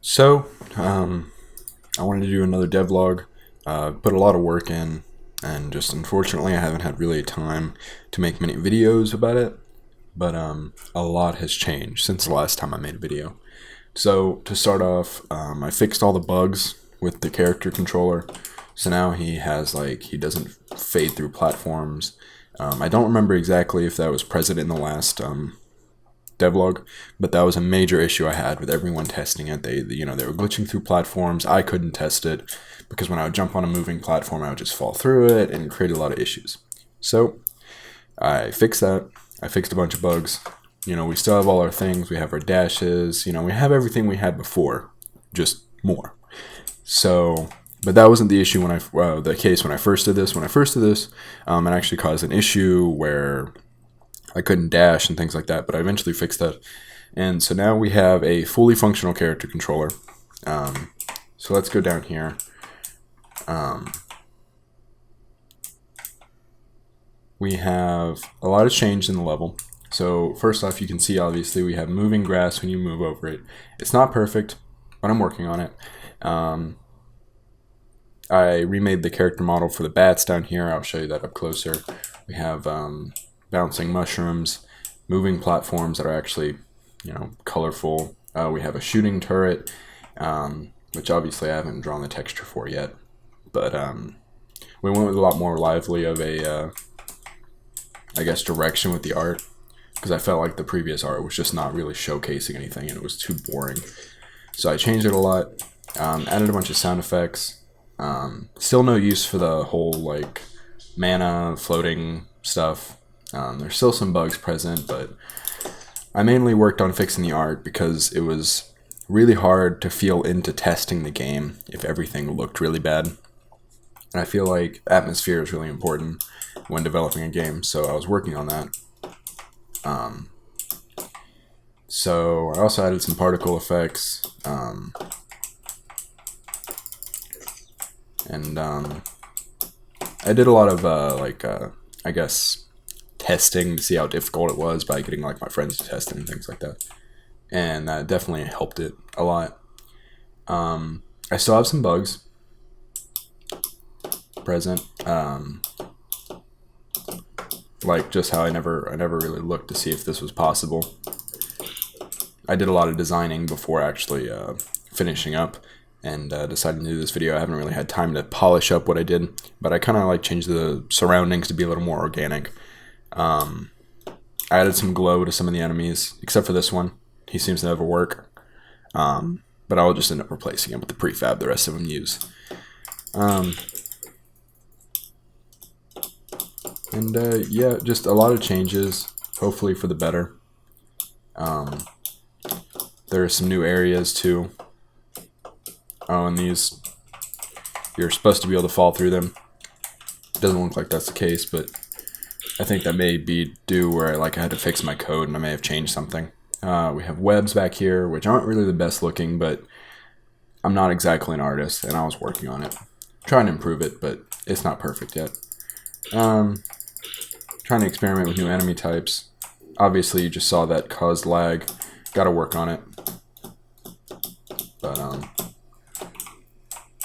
So, I wanted to do another devlog. Put a lot of work in, and just unfortunately, I haven't had really time to make many videos about it. But a lot has changed since the last time I made a video. So to start off, I fixed all the bugs with the character controller. So now he doesn't fade through platforms. I don't remember exactly if that was present in the last devlog, but that was a major issue I had with everyone testing it. They were glitching through platforms. I couldn't test it because when I would jump on a moving platform, I would just fall through it and create a lot of issues. So I fixed that. I fixed a bunch of bugs. We still have all our things. We have our dashes. We have everything we had before, just more. So, but that wasn't the issue the case when I first did this. When I first did this, it actually caused an issue where I couldn't dash and things like that, but I eventually fixed that. And so now we have a fully functional character controller. So let's go down here. We have a lot of change in the level. So first off, you can see obviously we have moving grass when you move over it. It's not perfect, but I'm working on it. I remade the character model for the bats down here. I'll show you that up closer. We have bouncing mushrooms, moving platforms that are actually, colorful. We have a shooting turret, which obviously I haven't drawn the texture for yet. But we went with a lot more lively of a, direction with the art, because I felt like the previous art was just not really showcasing anything and it was too boring. So I changed it a lot, added a bunch of sound effects. Still no use for the whole mana floating stuff. There's still some bugs present, but I mainly worked on fixing the art because it was really hard to feel into testing the game if everything looked really bad. And I feel like atmosphere is really important when developing a game, so I was working on that. So I also added some particle effects, and I did a lot of testing to see how difficult it was by getting my friends to test it and things like that, and that definitely helped it a lot. I still have some bugs present, like just how I never really looked to see if this was possible. I did a lot of designing before actually finishing up and deciding to do this video. I haven't really had time to polish up what I did, but I kind of changed the surroundings to be a little more organic. I added some glow to some of the enemies, except for this one. He seems to never work, but I'll just end up replacing him with the prefab the rest of them use. Yeah, just a lot of changes, hopefully for the better. There are some new areas too. Oh, and these, you're supposed to be able to fall through them. It doesn't look like that's the case, but I think that may be due where I had to fix my code and I may have changed something. We have webs back here, which aren't really the best looking, but I'm not exactly an artist, and I was working on it. Trying to improve it, but it's not perfect yet. Trying to experiment with new enemy types. Obviously, you just saw that caused lag. Gotta work on it. But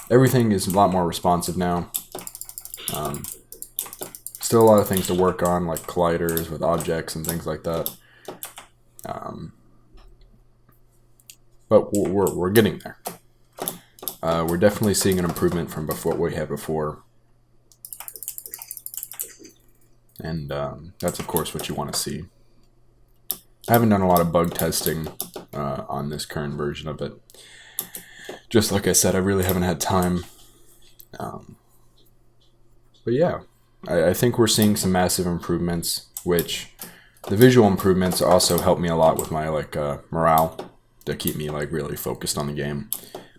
everything is a lot more responsive now. Still a lot of things to work on, like colliders with objects and things like that. But we're getting there. We're definitely seeing an improvement from what we had before. And that's of course what you want to see. I haven't done a lot of bug testing on this current version of it. Just like I said, I really haven't had time. But yeah, I think we're seeing some massive improvements, which the visual improvements also help me a lot with my morale to keep me really focused on the game.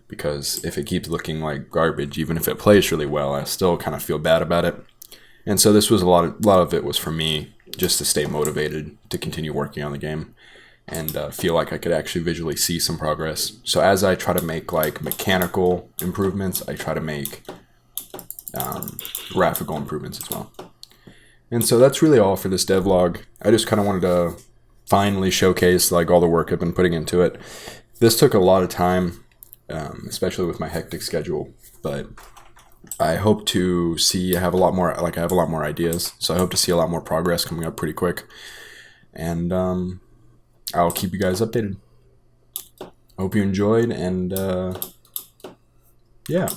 Because if it keeps looking like garbage, even if it plays really well, I still kind of feel bad about it. And so this was a lot of it was for me just to stay motivated to continue working on the game and feel like I could actually visually see some progress. So as I try to make mechanical improvements, I try to make graphical improvements as well. And so that's really all for this devlog. I just kind of wanted to finally showcase all the work I've been putting into it. This took a lot of time. especially with my hectic schedule. But I hope to see I have a lot more ideas, so I hope to see a lot more progress coming up pretty quick, and I'll keep you guys updated. Hope you enjoyed, and yeah.